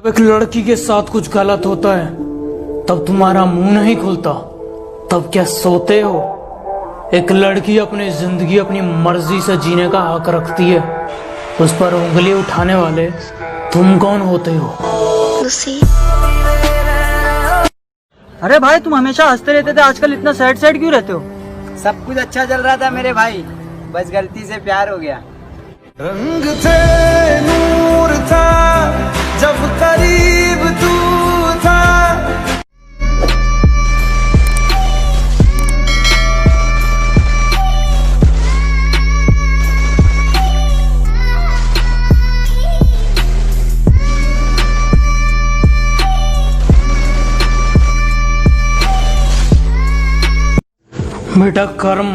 एक लड़की के साथ कुछ गलत होता है तब तुम्हारा मुंह नहीं खुलता, तब क्या सोते हो? एक लड़की अपनी जिंदगी अपनी मर्जी से जीने का हक रखती है, उस पर उंगली उठाने वाले तुम कौन होते हो? अरे भाई, तुम हमेशा हंसते रहते थे, आजकल इतना सैड सैड क्यों रहते हो? सब कुछ अच्छा चल रहा था मेरे भाई, बस गलती से प्यार हो गया। रंग थे, नूर था, जब करीब तू था। बेटा कर्म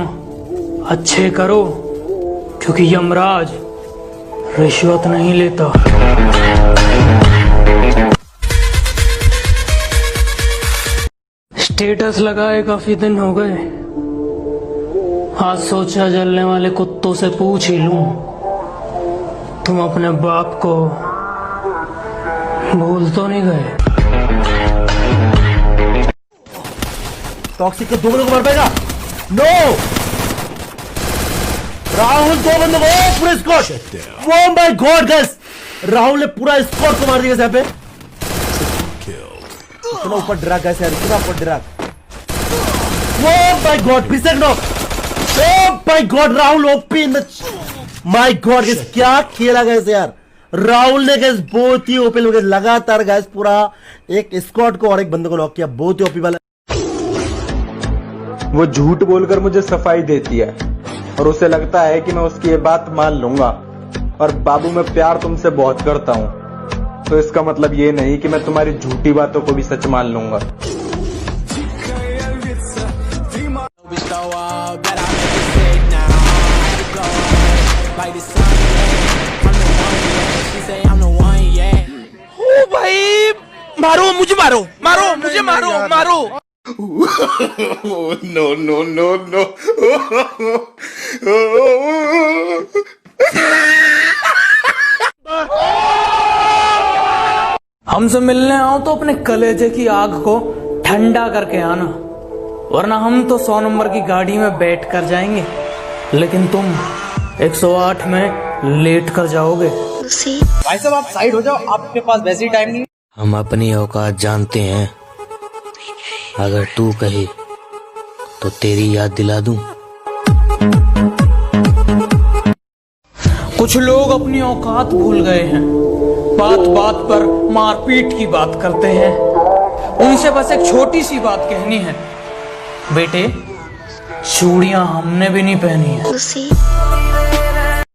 अच्छे करो, क्योंकि यमराज रिश्वत नहीं लेता। स्टेटस लगाए काफी दिन हो गए, आज सोचा जलने वाले कुत्तों से पूछ ही लूं, तुम अपने बाप को भूल तो नहीं गए? टॉक्सिक को 2 बंदों को मार पाएगा? नो, राहुल 2 बंदों को, पूरे squad. Oh my God guys, Rahul ने पूरा स्क्वाड को मार दिया यहाँ पे। इतना ऊपर ड्रैग गाइस यार, इतना ऊपर ड्रैग। ओह माय गॉड, फिर से knock. Oh my God, Rahul OP in the, my God guys, क्या खेला गाइस यार। राहुल ने गाइस बहुत ही ओपी लोग लगातार गाइस पूरा एक स्क्वाड को और एक बंदे को लॉक किया, बहुत ही ओपी वाला। वो झूठ बोलकर मुझे सफाई देती है और उसे लगता है कि मैं उसकी ये बात मान लूंगा। और बाबू, मैं प्यार तुमसे बहुत करता हूँ, तो इसका मतलब ये नहीं कि मैं तुम्हारी झूठी बातों को भी सच मान लूंगा। ओ भाई, मारो मुझे, मारो मारो मुझे, मारो मारो। No no no no. हमसे मिलने आओ तो अपने कलेजे की आग को ठंडा करके आना, वरना हम तो 100 नंबर की गाड़ी में बैठ कर जाएंगे, लेकिन तुम 108 में लेट कर जाओगे। भाई साहब आप साइड हो जाओ, आपके पास वैसे ही टाइम नहीं। हम अपनी औकात जानते हैं, अगर तू कहे तो तेरी याद दिला दूं। कुछ लोग अपनी औकात भूल गए हैं, बात बात पर मारपीट की बात करते हैं। उनसे बस एक छोटी सी बात कहनी है, बेटे चूड़ियां हमने भी नहीं पहनी है।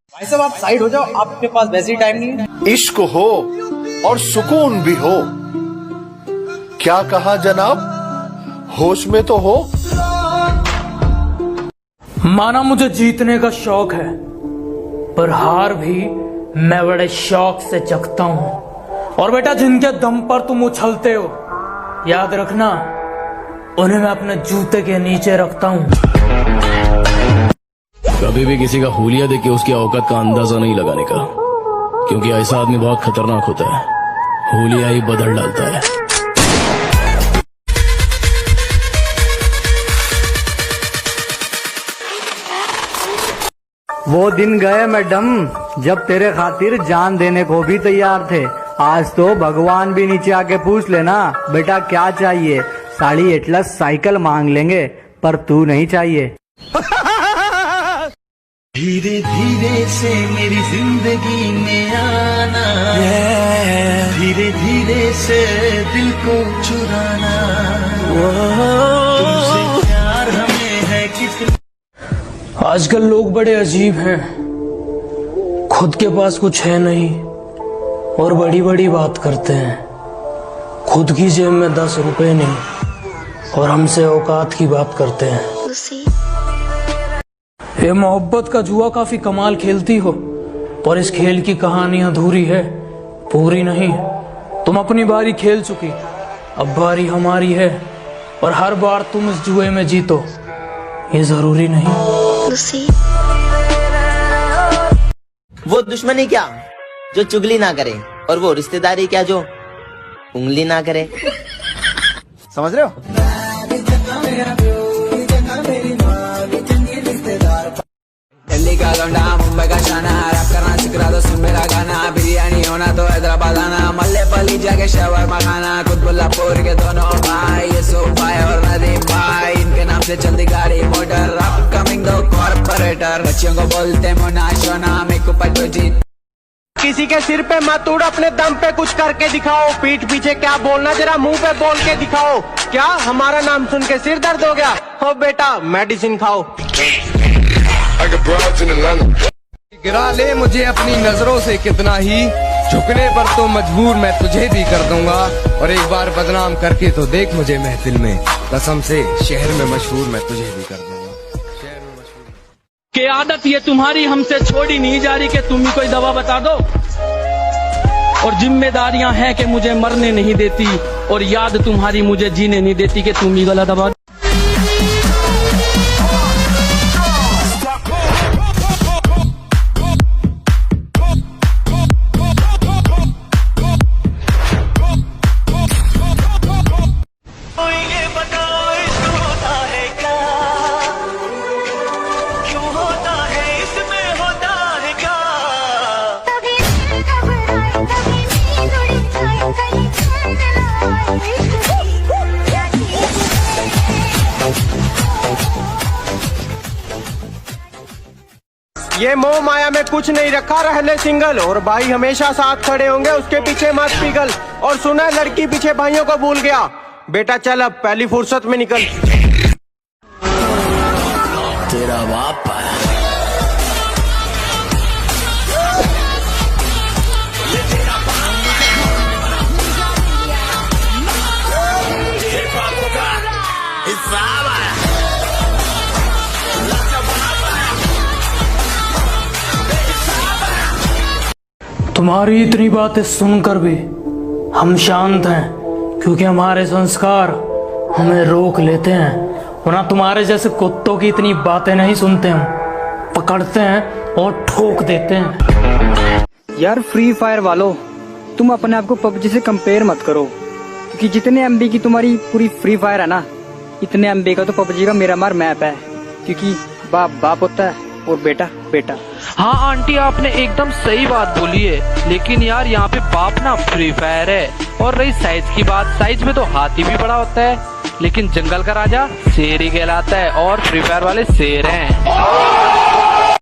भाई साहब आप साइड हो जाओ, आपके पास वैसे ही टाइम नहीं। इश्क हो और सुकून भी हो, क्या कहा जनाब, होश में तो हो। माना मुझे जीतने का शौक है, पर हार भी मैं बड़े शौक से चखता हूं। और बेटा, जिनके दम पर तुम उछलते हो, याद रखना उन्हें मैं अपने जूते के नीचे रखता हूं। कभी भी किसी का हुलिया देख के उसकी औकात का अंदाजा नहीं लगाने का, क्योंकि ऐसा आदमी बहुत खतरनाक होता है, हुलिया ही बदल डालता है। वो दिन गए मैडम, जब तेरे खातिर जान देने को भी तैयार थे। आज तो भगवान भी नीचे आके पूछ लेना, बेटा क्या चाहिए, साड़ी एटलस साइकिल मांग लेंगे, पर तू नहीं चाहिए। धीरे धीरे से मेरी जिंदगी में आना, धीरे धीरे से दिल को चुराना, तुमसे प्यार हमें है कितना। आजकल लोग बड़े अजीब हैं, खुद के पास कुछ है नहीं और बड़ी बड़ी बात करते हैं। खुद की जेब में 10 रुपए नहीं और हमसे औकात की बात करते हैं। ये मोहब्बत का जुआ काफी कमाल खेलती हो, पर इस खेल की कहानी अधूरी है, पूरी नहीं। तुम अपनी बारी खेल चुकी, अब बारी हमारी है, और हर बार तुम इस जुए में जीतो ये जरूरी नहीं। वो दुश्मनी क्या जो चुगली ना करे, और वो रिश्तेदारी क्या जो उंगली ना करे। समझ रहे हो? दिल्ली का लौंडा मुंबई का शाना, रैप करना सीख रहा तो सुन मेरा गाना, बिरयानी होना तो हैदराबाद आना, मल्ले पली जाके शवरमा खाना, कुतुबुल्लापुर के दोनों भाई, ये सो भाई और नदीम भाई, इनके नाम से चलती गाड़ी मोटर, अपकमिंग दो कॉर्पोरेटर, बच्चियों को बोलते मुन्ना शोना, मेरे को पटो जीत। किसी के सिर पे मत उड़, अपने दम पे कुछ करके दिखाओ, पीठ पीछे क्या बोलना जरा मुंह पे बोल के दिखाओ। क्या हमारा नाम सुन के सिर दर्द हो गया? हो बेटा मेडिसिन खाओ। गिरा ले मुझे अपनी नजरों से कितना ही, झुकने पर तो मजबूर मैं तुझे भी कर दूंगा, और एक बार बदनाम करके तो देख मुझे महफिल में, कसम से शहर में मशहूर मैं तुझे भी कर दूंगा। शहर में मशहूर के आदत ये तुम्हारी हमसे छोड़ी नहीं जा रही कि तुम ही कोई दवा बता दो, और जिम्मेदारियां हैं कि मुझे मरने नहीं देती, और याद तुम्हारी मुझे जीने नहीं देती कि तुम ही गला दबा। ये मोह माया में कुछ नहीं रखा, रहने सिंगल, और भाई हमेशा साथ खड़े होंगे, उसके पीछे मत पिघल, और सुना लड़की पीछे भाइयों को भूल गया, बेटा चल अब पहली फुर्सत में निकल। तेरा बाप तुम्हारी इतनी बातें सुनकर भी हम शांत हैं, क्योंकि हमारे संस्कार हमें रोक लेते हैं, वरना तुम्हारे जैसे कुत्तों की इतनी बातें नहीं सुनते, हम पकड़ते हैं और ठोक देते हैं। यार फ्री फायर वालों, तुम अपने आप को पबजी से कंपेयर मत करो, क्योंकि जितने एमबी की तुम्हारी पूरी फ्री फायर है ना, इतने एमबी का तो पबजी का मिरामार मैप है, क्योंकि बाप बाप होता है और बेटा बेटा। हाँ आंटी आपने एकदम सही बात बोली है, लेकिन यार यहाँ पे बाप ना फ्री फायर है, और रही साइज की बात, साइज में तो हाथी भी बड़ा होता है, लेकिन जंगल का राजा शेर ही कहलाता है, और फ्री फायर वाले शेर हैं।